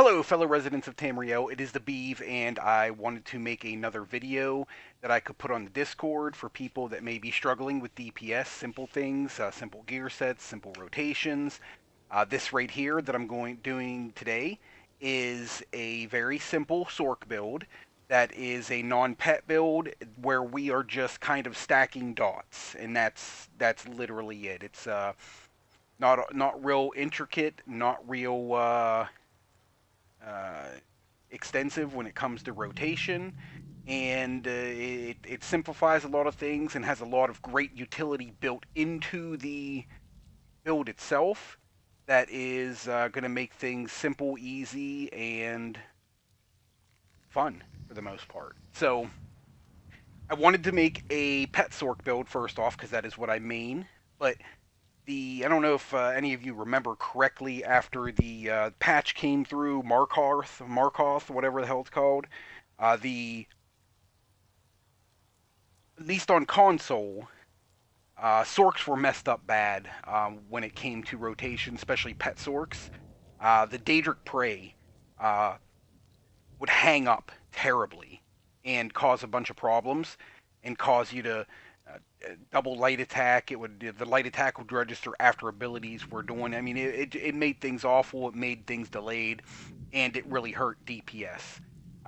Hello, fellow residents of Tamriel. It is the Beeve, and I wanted to make another video that I could put on the Discord for people that may be struggling with DPS, simple things, simple gear sets, simple rotations. This right here that I'm doing today is a very simple Sorc build that is a non-pet build where we are just kind of stacking dots, and that's literally it. It's not real intricate, not real uh, extensive when it comes to rotation, and it simplifies a lot of things and has a lot of great utility built into the build itself that is going to make things simple, easy, and fun for the most part. So I wanted to make a pet Sorc build first off because that is what I main, but I don't know if any of you remember correctly after the patch came through Markoth, whatever the hell it's called. The At least on console, Sorcs were messed up bad when it came to rotation, especially pet Sorcs. The Daedric Prey uh, would hang up terribly and cause a bunch of problems and cause you to double light attack. The light attack would register after abilities were doing. I mean, it made things awful. It made things delayed, and it really hurt DPS.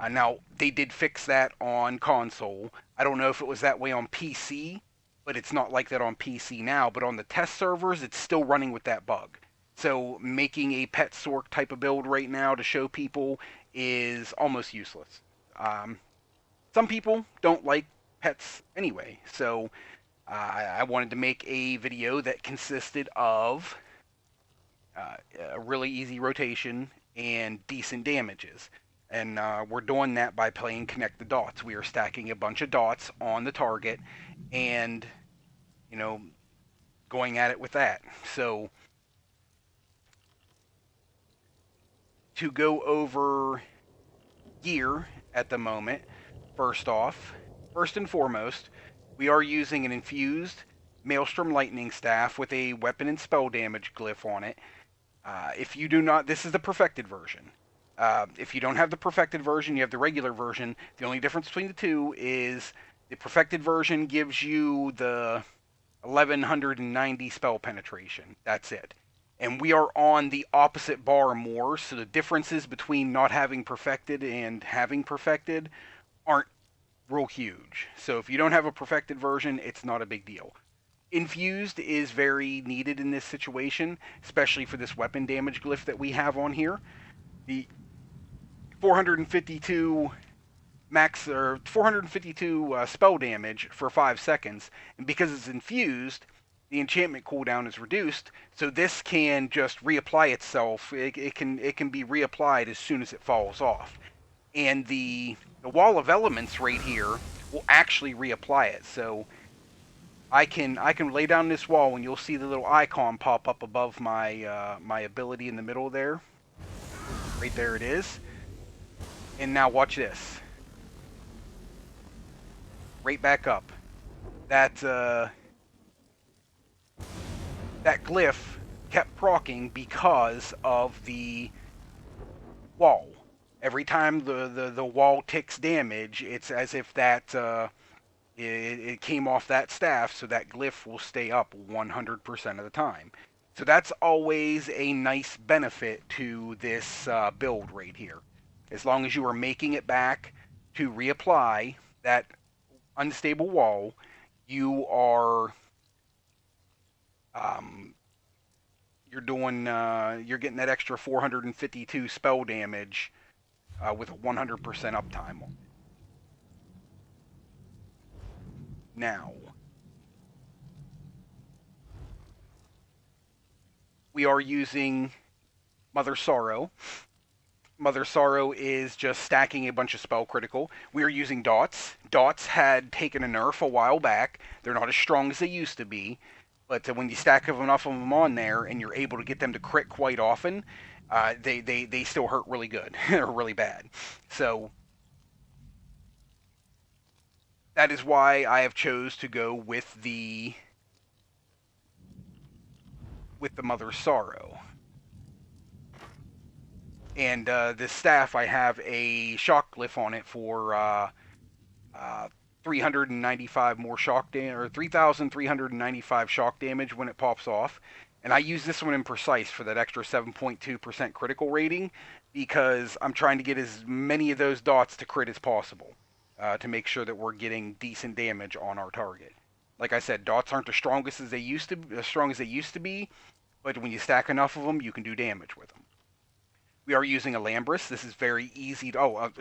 Now they did fix that on console. I don't know if it was that way on PC, but it's not like that on PC now. But on the test servers, it's still running with that bug. So making a pet Sorc type of build right now to show people is almost useless. Um, some people don't like pets anyway, so I wanted to make a video that consisted of a really easy rotation and decent damages. And we're doing that by playing Connect the Dots. We are stacking a bunch of dots on the target and, you know, going at it with that. So, to go over gear at the moment, first and foremost, we are using an infused Maelstrom Lightning Staff with a weapon and spell damage glyph on it. If you do not, this is the perfected version. If you don't have the perfected version, you have the regular version. The only difference between the two is the perfected version gives you the 1190 spell penetration. That's it. And we are on the opposite bar more, so the differences between not having perfected and having perfected aren't real huge. So if you don't have a perfected version, it's not a big deal. Infused is very needed in this situation, especially for this weapon damage glyph that we have on here. The 452 max or 452 spell damage for 5 seconds, and because it's infused, the enchantment cooldown is reduced, so this can just reapply itself. It can be reapplied as soon as it falls off, and the wall of elements right here will actually reapply it. So I can lay down this wall, and you'll see the little icon pop up above my ability in the middle there. Right there it is. And now watch this. Right back up. That that glyph kept proccing because of the wall. Every time the wall ticks damage, it's as if it came off that staff, so that glyph will stay up 100% of the time. So that's always a nice benefit to this build right here. As long as you are making it back to reapply that unstable wall, you are um, you're getting that extra 452 spell damage with a 100% uptime on it. Now we are using Mother Sorrow. Mother Sorrow is just stacking a bunch of spell critical. We are using dots. Dots had taken a nerf a while back. They're not as strong as they used to be, but when you stack enough of them on there and you're able to get them to crit quite often, they still hurt really good or really bad. So that is why I have chose to go with the Mother Sorrow. And this staff, I have a shock glyph on it for uh, 395 more shock damage, or 3,395 shock damage when it pops off. And I use this one in precise for that extra 7.2% critical rating because I'm trying to get as many of those dots to crit as possible to make sure that we're getting decent damage on our target. Like I said, dots aren't as strong as they used to be, but when you stack enough of them, you can do damage with them. We are using Alambris. This is very easy to.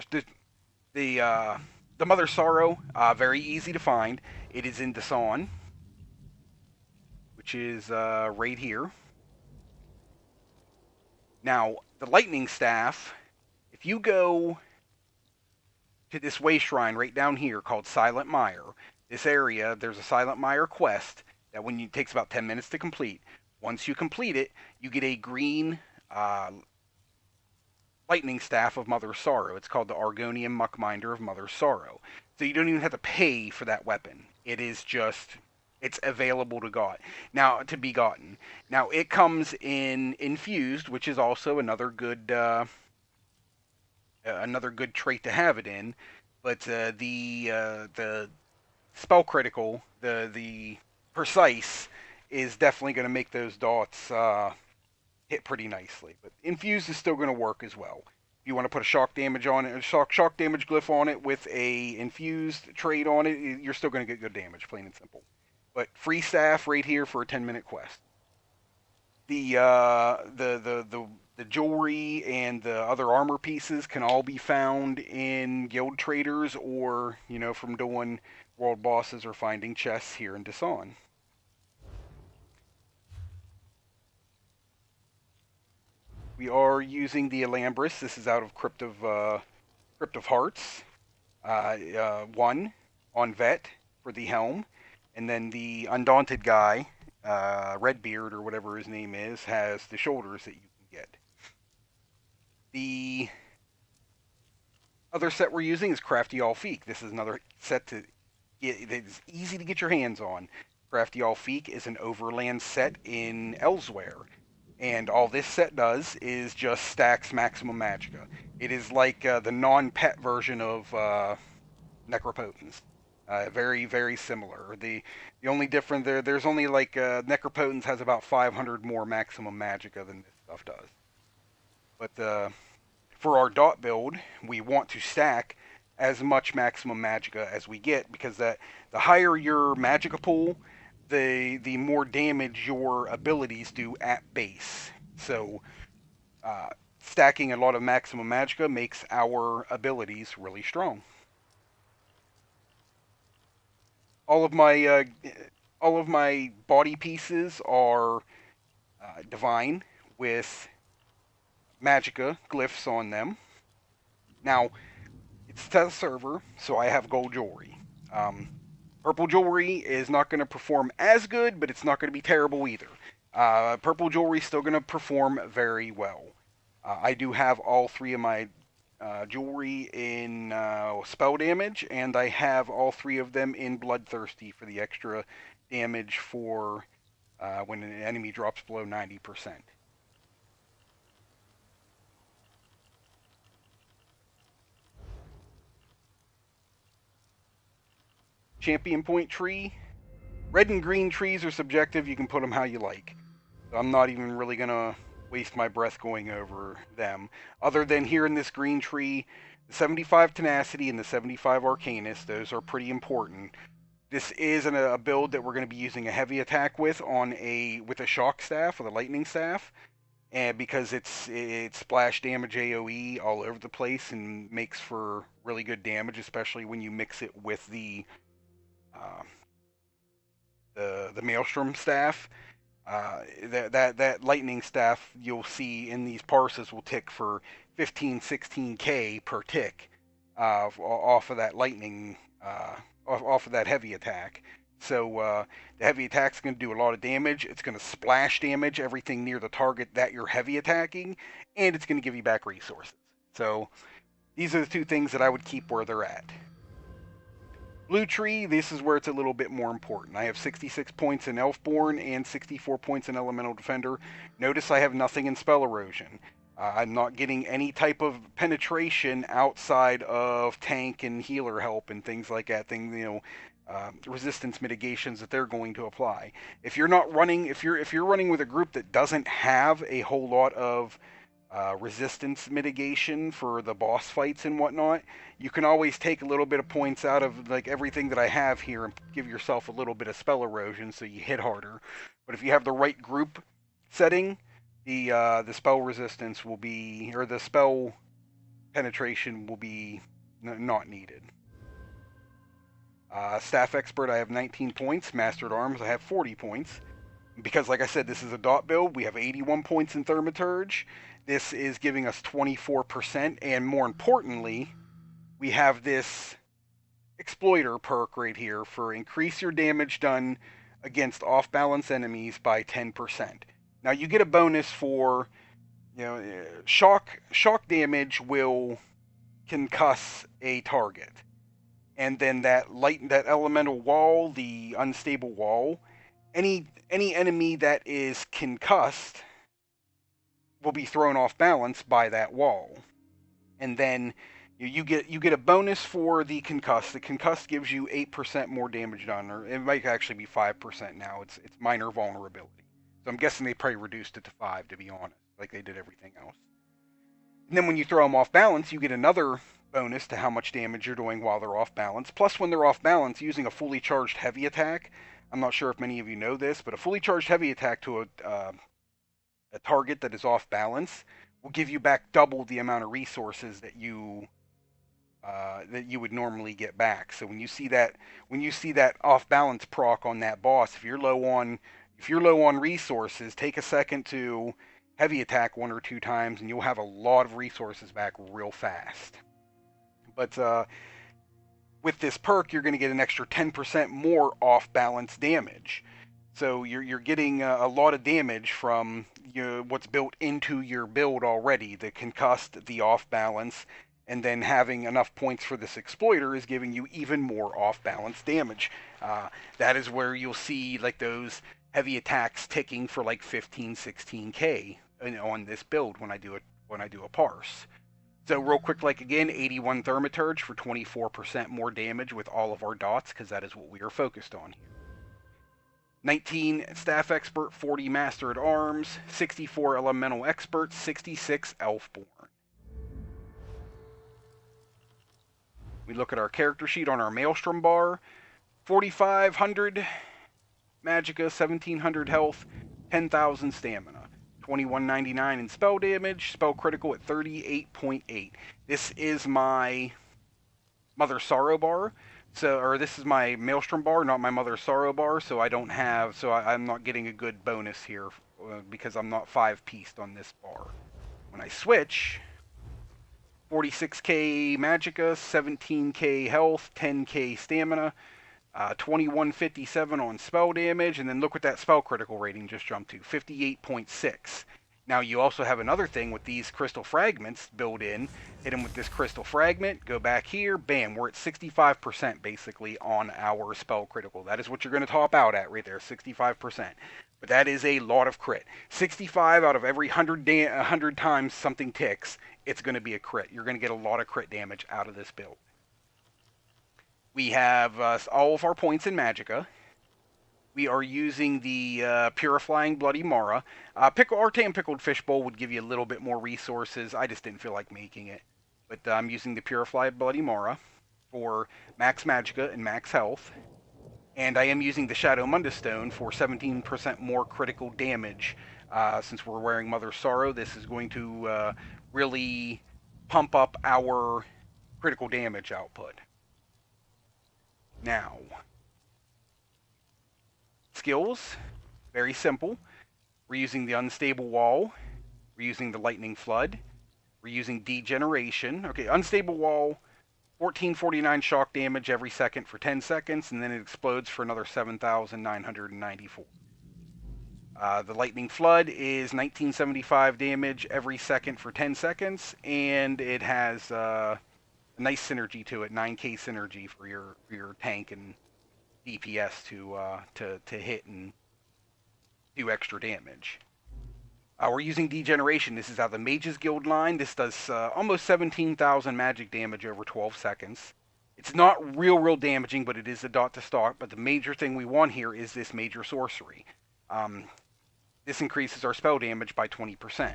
The uh, the Mother Sorrow, very easy to find. It is in Dasan, which is right here. Now, the Lightning Staff, if you go to this way shrine right down here called Silent Mire, this area, there's a Silent Mire quest that it takes about 10 minutes to complete. Once you complete it, you get a green lightning staff of Mother Sorrow. It's called the Argonian Muckminder of Mother Sorrow. So you don't even have to pay for that weapon. It's available to be gotten. Now it comes in infused, which is also another good trait to have it in. But the spell critical, the precise, is definitely going to make those dots hit pretty nicely. But infused is still going to work as well. If you want to put a shock damage on it, a shock damage glyph on it with a infused trait on it, you're still going to get good damage, plain and simple. But free staff right here for a 10-minute quest. The jewelry and the other armor pieces can all be found in guild traders or from doing world bosses or finding chests here in Dasan. We are using the Alambris. This is out of Crypt of Hearts. 1 on Vet for the helm, and then the Undaunted guy, Redbeard or whatever his name is, has the shoulders that you can get. The other set we're using is Crafty Alfiq. This is another set that is easy to get your hands on. Crafty Alfiq is an overland set in Elsewhere. And all this set does is just stacks maximum magicka. It is like the non-pet version of Necropotence. Very, very similar. The only difference there's only like Necropotence has about 500 more maximum magicka than this stuff does. But for our dot build, we want to stack as much maximum magicka as we get because the higher your magicka pool, the more damage your abilities do at base. So stacking a lot of maximum magicka makes our abilities really strong. All of my body pieces are divine with magicka glyphs on them. Now it's a test server, so I have gold jewelry. Purple jewelry is not going to perform as good, but it's not going to be terrible either. Purple jewelry is still going to perform very well. I do have all 3 of my jewelry in spell damage, and I have all 3 of them in bloodthirsty for the extra damage for when an enemy drops below 90%. Champion point tree. Red and green trees are subjective. You can put them how you like. So I'm not even really going to waste my breath going over them. Other than here in this green tree, the 75 Tenacity and the 75 Arcanist, those are pretty important. This is a build that we're going to be using a heavy attack with with a shock staff, with a lightning staff, and because it's splash damage AOE all over the place and makes for really good damage, especially when you mix it with uh, the Maelstrom staff. That lightning staff you'll see in these parses will tick for 15, 16k per tick off of that lightning, off of that heavy attack. So the heavy attack's going to do a lot of damage. It's going to splash damage everything near the target that you're heavy attacking, and it's going to give you back resources. So these are the 2 things that I would keep where they're at. Blue Tree, this is where it's a little bit more important. I have 66 points in Elfborn and 64 points in Elemental Defender. Notice I have nothing in Spell Erosion. I'm not getting any type of penetration outside of tank and healer help and things like that. Resistance mitigations that they're going to apply. If you're not running, if you're running with a group that doesn't have a whole lot of resistance mitigation for the boss fights and whatnot, you can always take a little bit of points out of like everything that I have here and give yourself a little bit of spell erosion so you hit harder. But if you have the right group setting, the spell resistance will be, or the spell penetration will be not needed. Staff expert, I have 19 points. Mastered arms, I have 40 points. Because, like I said, this is a dot build. We have 81 points in Thaumaturge. This is giving us 24%, and more importantly, we have this exploiter perk right here for increase your damage done against off-balance enemies by 10%. Now you get a bonus for, shock damage will concuss a target, and then that elemental wall, the unstable wall, any enemy that is concussed will be thrown off balance by that wall, and then you get a bonus for the concussed. The concussed gives you 8% more damage done, or it might actually be 5% now. It's minor vulnerability. So I'm guessing they probably reduced it to 5, to be honest, like they did everything else. And then when you throw them off balance, you get another bonus to how much damage you're doing while they're off balance. Plus, when they're off balance, using a fully charged heavy attack, I'm not sure if many of you know this, but a fully charged heavy attack to a target that is off balance will give you back double the amount of resources that you would normally get back. So when you see that off balance proc on that boss, if you're low on resources, take a second to heavy attack 1 or 2 times, and you'll have a lot of resources back real fast. But with this perk, you're going to get an extra 10% more off balance damage. So you're getting a lot of damage from what's built into your build already, the concussed, the off balance, and then having enough points for this exploiter is giving you even more off balance damage. That is where you'll see like those heavy attacks ticking for like 15, 16k on this build when I do a parse. So real quick, like again, 81 Thaumaturge for 24% more damage with all of our dots, because that is what we are focused on here. 19 Staff Expert, 40 Master at Arms, 64 Elemental Expert, 66 Elfborn. We look at our character sheet on our Maelstrom bar. 4,500 Magicka, 1,700 health, 10,000 stamina. 2199 in spell damage, spell critical at 38.8. This is my Mother Sorrow bar. Or this is my Maelstrom bar, not my Mother Sorrow bar, so I'm not getting a good bonus here because I'm not 5-pieced on this bar. When I switch, 46k Magicka, 17k health, 10k stamina, 2157 on spell damage, and then look what that spell critical rating just jumped to, 58.6. Now you also have another thing with these crystal fragments built in. Hit them with this crystal fragment, go back here, bam, we're at 65% basically on our spell critical. That is what you're going to top out at right there, 65%. But that is a lot of crit. 65 out of every 100 times something ticks, it's going to be a crit. You're going to get a lot of crit damage out of this build. We have all of our points in Magicka. We are using the Purifying Bloody Mara. Artan Pickled Fishbowl would give you a little bit more resources. I just didn't feel like making it. But I'm using the Purified Bloody Mara for max Magicka and max health. And I am using the Shadow Mundus Stone for 17% more critical damage. Since we're wearing Mother Sorrow, this is going to really pump up our critical damage output. Now, skills, very simple. We're using the Unstable Wall. We're using the Lightning Flood. We're using Degeneration. Okay, Unstable Wall, 1449 shock damage every second for 10 seconds, and then it explodes for another 7,994. The Lightning Flood is 1975 damage every second for 10 seconds, and it has a nice synergy to it, 9k synergy for your tank and DPS to hit and do extra damage. We're using Degeneration. This is out of the Mages Guild line. This does almost 17,000 magic damage over 12 seconds. It's not real damaging, but it is a dot to start. But the major thing we want here is this major sorcery. Um, this increases our spell damage by 20%.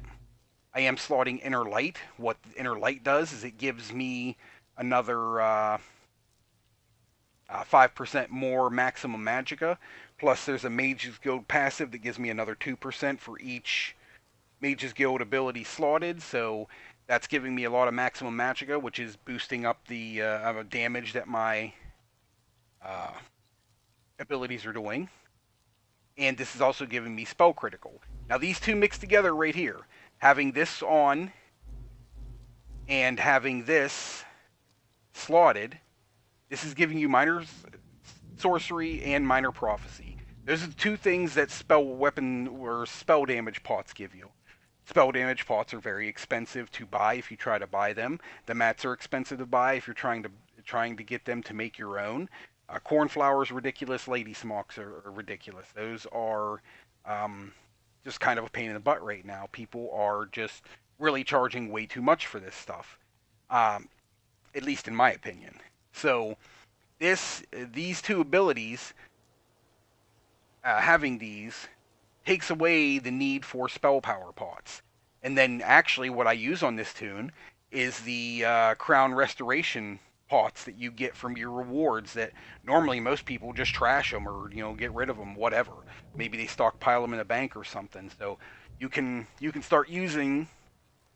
I am slotting Inner Light. What Inner Light does is it gives me another 5% more maximum magicka. Plus, there's a Mage's Guild passive that gives me another 2% for each Mage's Guild ability slotted. So that's giving me a lot of maximum magicka, which is boosting up the damage that my uh, abilities are doing. And this is also giving me spell critical. Now, these two mixed together right here, having this on and having this slotted, this is giving you minor sorcery and minor prophecy. Those are the two things that spell weapon or spell damage pots give you. Spell damage pots are very expensive to buy if you try to buy them. The mats are expensive to buy if you're trying to get them to make your own. Cornflowers ridiculous. Lady smocks are ridiculous. Those are just kind of a pain in the butt right now. People are just really charging way too much for this stuff, at least in my opinion. So these two abilities, having these, takes away the need for spell power pots. And then actually what I use on this tune is the crown restoration pots that you get from your rewards that normally most people just trash them or get rid of them, whatever. Maybe they stockpile them in a bank or something. So you can start using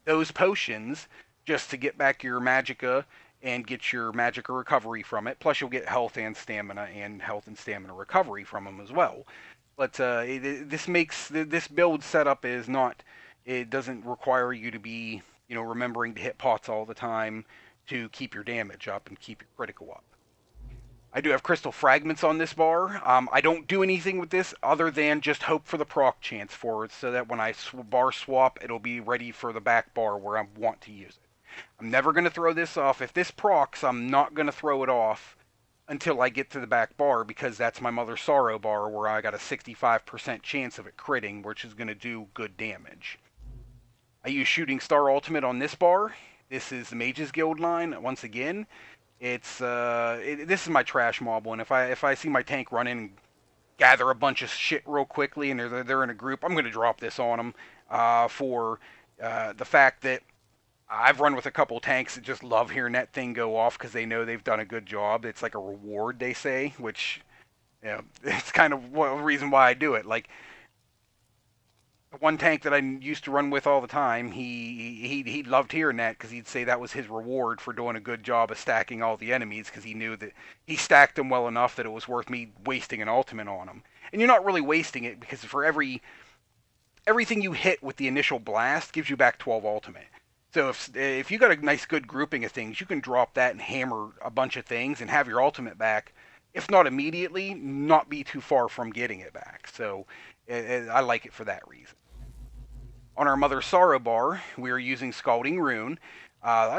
those potions just to get back your magicka and get your magicka recovery from it. Plus you'll get health and stamina recovery from them as well. But this build setup is not. It doesn't require you to be remembering to hit pots all the time to keep your damage up and keep your critical up. I do have crystal fragments on this bar. I don't do anything with this other than just hope for the proc chance for it, so that when I bar swap, it'll be ready for the back bar where I want to use it. I'm never going to throw this off. If this procs, I'm not going to throw it off until I get to the back bar, because that's my Mother Sorrow bar where I got a 65% chance of it critting, which is going to do good damage. I use Shooting Star Ultimate on this bar. This is the Mages Guild line. Once again, this is my trash mob one. If I see my tank run in and gather a bunch of shit real quickly and they're in a group, I'm going to drop this on them for the fact that I've run with a couple tanks that just love hearing that thing go off because they know they've done a good job. It's like a reward, they say, which it's kind of one reason why I do it. Like, one tank that I used to run with all the time, he loved hearing that because he'd say that was his reward for doing a good job of stacking all the enemies, because he knew that he stacked them well enough that it was worth me wasting an ultimate on them. And you're not really wasting it, because for everything you hit with the initial blast gives you back 12 ultimate. So if you got a nice good grouping of things, you can drop that and hammer a bunch of things and have your ultimate back, if not immediately, not be too far from getting it back. So I like it for that reason. On our Mother Sorrow bar, we are using Scalding Rune.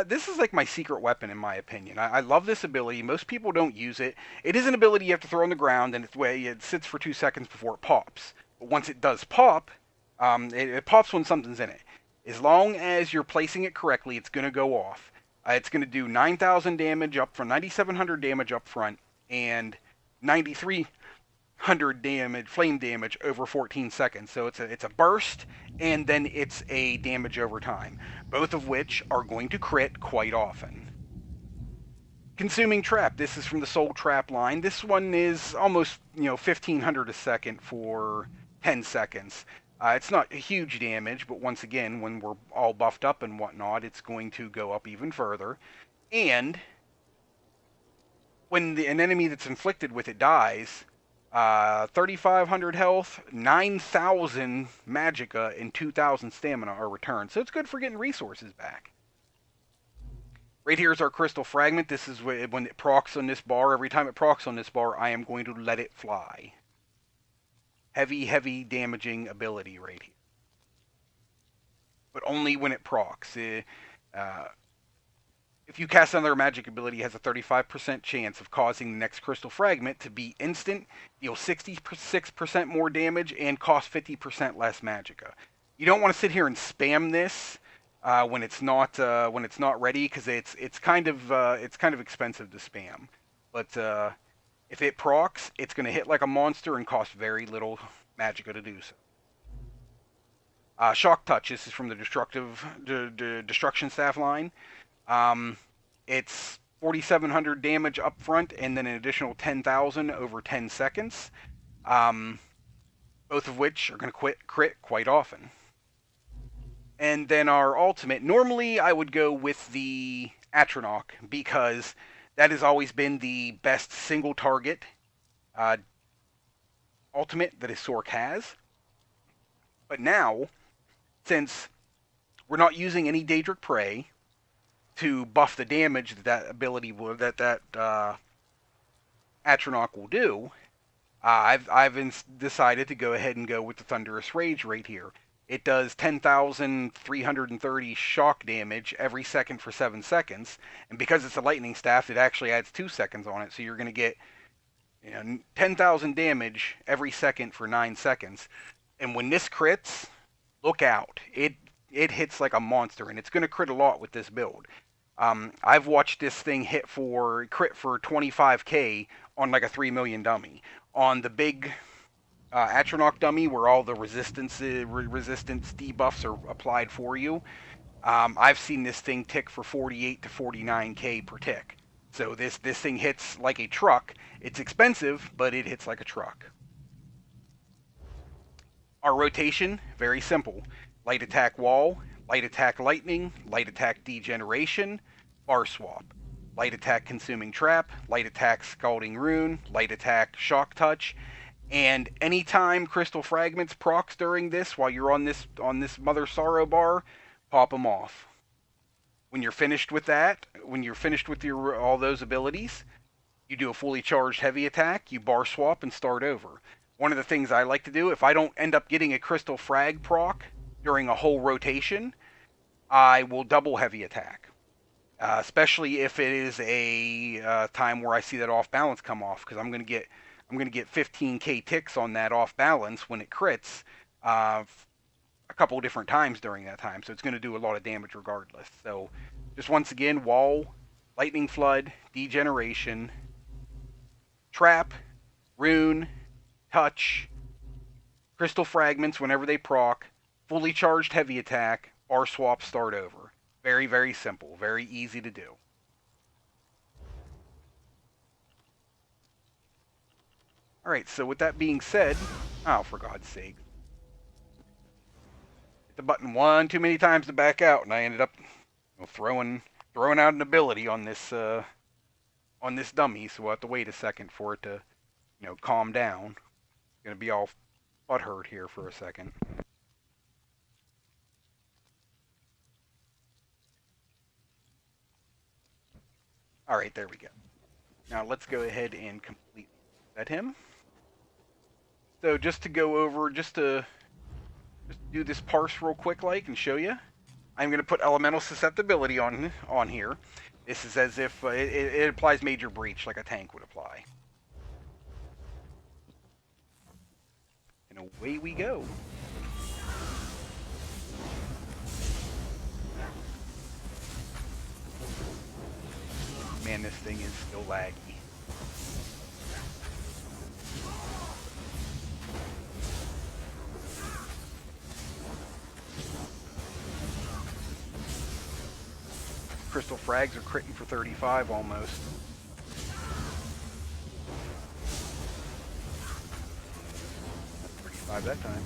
This is like my secret weapon, in my opinion. I love this ability. Most people don't use it. It is an ability you have to throw on the ground, and it sits for 2 seconds before it pops. But once it does pop, it pops when something's in it. As long as you're placing it correctly, it's going to go off. It's going to do 9,000 damage up front, 9,700 damage up front, and 9,300 damage, flame damage over 14 seconds. So it's a burst, and then it's a damage over time, both of which are going to crit quite often. Consuming Trap. This is from the Soul Trap line. This one is almost 1,500 a second for 10 seconds. It's not a huge damage, but once again, when we're all buffed up and whatnot, it's going to go up even further. And when an enemy that's inflicted with it dies, 3,500 health, 9,000 magicka, and 2,000 stamina are returned. So it's good for getting resources back. Right here is our Crystal Fragment. This is when it procs on this bar. Every time it procs on this bar, I am going to let it fly. Heavy damaging ability right here. But only when it procs. If you cast another magic ability, it has a 35% chance of causing the next Crystal Fragment to be instant, deal 66% more damage, and cost 50% less magicka. You don't want to sit here and spam this when it's not ready, because it's kind of expensive to spam. But if it procs, it's going to hit like a monster and cost very little magicka to do so. Shock Touch. This is from the Destruction Staff line. Um, it's 4,700 damage up front, and then an additional 10,000 over 10 seconds. Um, both of which are going to crit quite often. And then our ultimate. Normally, I would go with the Atronach, because that has always been the best single target uh, ultimate that a Sorc has. But now, since we're not using any Daedric Prey to buff the damage that ability will, that Atronach will do, I've decided to go ahead and go with the Thunderous Rage right here. It does 10,330 shock damage every second for 7 seconds, and because it's a lightning staff, it actually adds 2 seconds on it, so you're going to get 10,000 damage every second for 9 seconds. And when this crits, look out. It hits like a monster, and it's going to crit a lot with this build. I've watched this thing crit for 25k on like a 3 million dummy. On the big Atronach dummy, where all the resistance debuffs are applied for you, I've seen this thing tick for 48 to 49k per tick. So this thing hits like a truck. It's expensive, but it hits like a truck. Our rotation, very simple. Light attack wall, light attack lightning, light attack degeneration, bar swap. Light attack consuming trap, light attack scalding rune, light attack shock touch. And anytime crystal fragments procs during this, while you're on this Mother Sorrow bar, pop them off. When you're finished with that, when you're finished with all those abilities, you do a fully charged heavy attack, you bar swap, and start over. One of the things I like to do, if I don't end up getting a crystal frag proc during a whole rotation, I will double heavy attack. Especially if it is a time where I see that off balance come off, because I'm going to get 15k ticks on that off balance when it crits a couple of different times during that time. So it's going to do a lot of damage regardless. So just once again, wall, lightning flood, degeneration, trap, rune, touch, crystal fragments whenever they proc, fully charged heavy attack, bar swap, start over. Very, very simple. Very easy to do. Alright, so with that being said, oh, for God's sake. Hit the button one too many times to back out, and I ended up throwing out an ability on this dummy, so we'll have to wait a second for it to, calm down. It's gonna be all butthurt here for a second. Alright, there we go. Now let's go ahead and completely set him. So just to go over, just do this parse real quick and show you. I'm going to put elemental susceptibility on here. This is as if it applies major breach like a tank would apply. And away we go. Man, this thing is still laggy. Crystal frags are critting for 35 almost. That's 35 that time.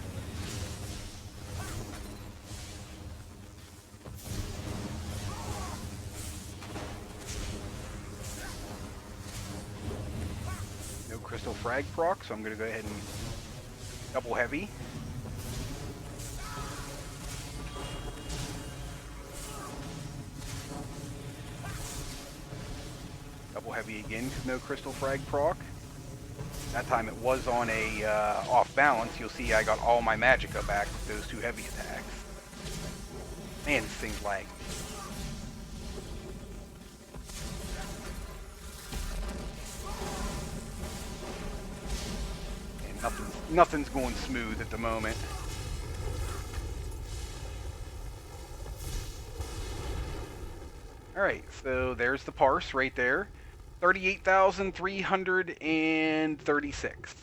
No crystal frag proc, so I'm going to go ahead and double heavy. Double heavy again, no crystal frag proc. That time it was on a off balance. You'll see I got all my magicka back with those 2 heavy attacks. Man, this thing's laggy. And nothing's going smooth at the moment. All right, so there's the parse right there, 38,336.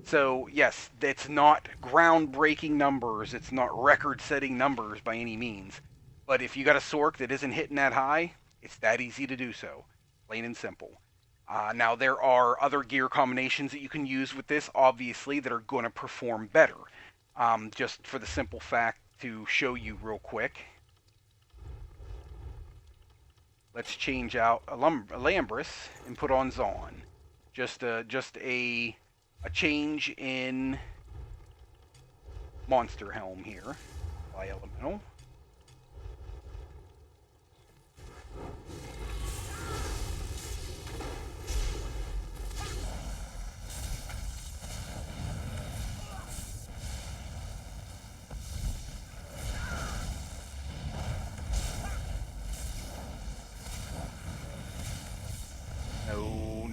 So yes, it's not groundbreaking numbers. It's not record-setting numbers by any means. But if you got a Sork that isn't hitting that high, it's that easy to do so, plain and simple. Now there are other gear combinations that you can use with this, obviously, that are going to perform better. Just for the simple fact to show you real quick, let's change out Alambris and put on Zon. Just a change in monster helm here. Fly elemental.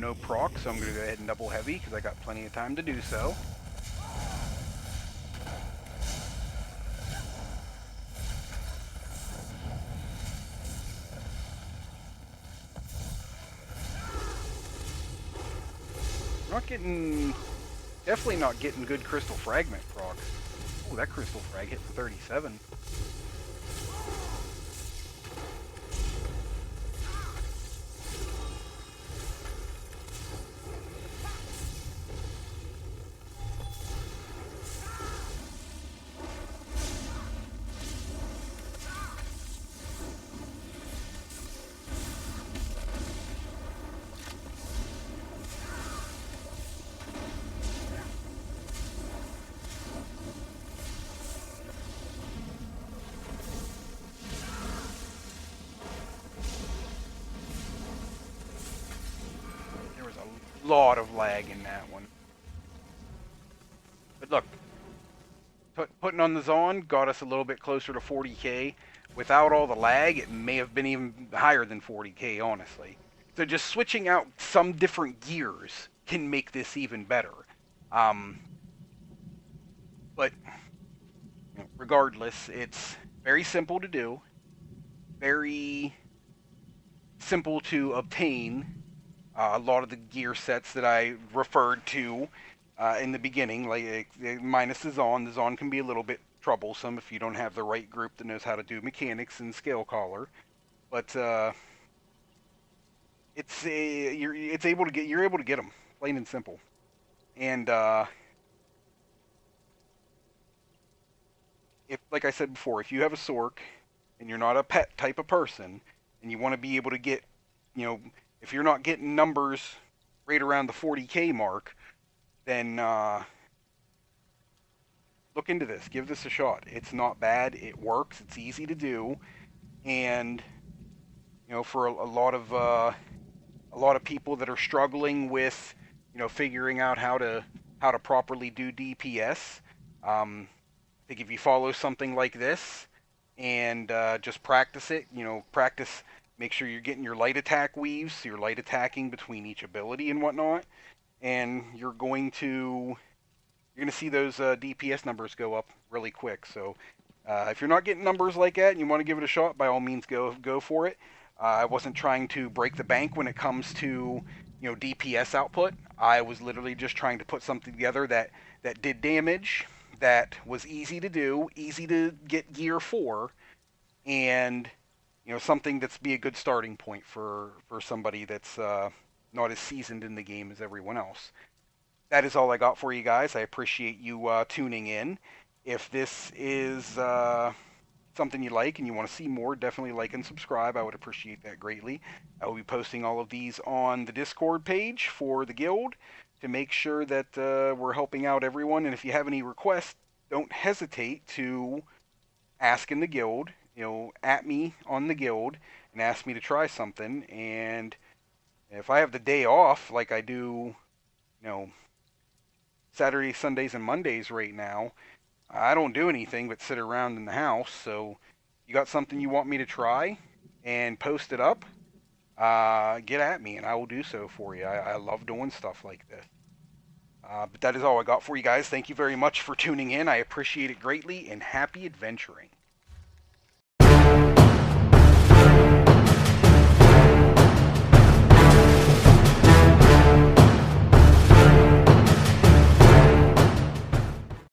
No proc, so I'm going to go ahead and double heavy because I got plenty of time to do so. Not getting, definitely not getting good crystal fragment procs. Oh, that crystal frag hit for 37. There was a lot of lag in that one. But look, putting on the Zon got us a little bit closer to 40k. Without all the lag, it may have been even higher than 40k, honestly. So just switching out some different gears can make this even better. Um, but regardless, it's very simple to do, very simple to obtain. A lot of the gear sets that I referred to in the beginning, like minus the Zon can be a little bit troublesome if you don't have the right group that knows how to do mechanics and scale collar. But you're able to get them, plain and simple. And if, like I said before, if you have a Sork and you're not a pet type of person, and you want to be able to get, you know, if you're not getting numbers right around the 40k mark, then look into this. Give this a shot. It's not bad. It works. It's easy to do, and for a lot of people that are struggling with, figuring out how to properly do DPS. I think if you follow something like this and just practice it, practice. Make sure you're getting your light attack weaves, so you're light attacking between each ability and whatnot, and you're going to see those DPS numbers go up really quick. So if you're not getting numbers like that and you want to give it a shot, by all means go for it. I wasn't trying to break the bank when it comes to DPS output. I was literally just trying to put something together that did damage, that was easy to do, easy to get gear for, and something that's be a good starting point for somebody that's not as seasoned in the game as everyone else. That is all I got for you guys. I appreciate you tuning in. If this is something you like and you want to see more, definitely like and subscribe. I would appreciate that greatly. I will be posting all of these on the Discord page for the guild to make sure that we're helping out everyone. And if you have any requests, don't hesitate to ask in the guild, at me on the guild and ask me to try something. And if I have the day off, like I do, Saturdays, Sundays, and Mondays right now, I don't do anything but sit around in the house. So you got something you want me to try and post it up, get at me and I will do so for you. I love doing stuff like this. But that is all I got for you guys. Thank you very much for tuning in. I appreciate it greatly, and happy adventuring.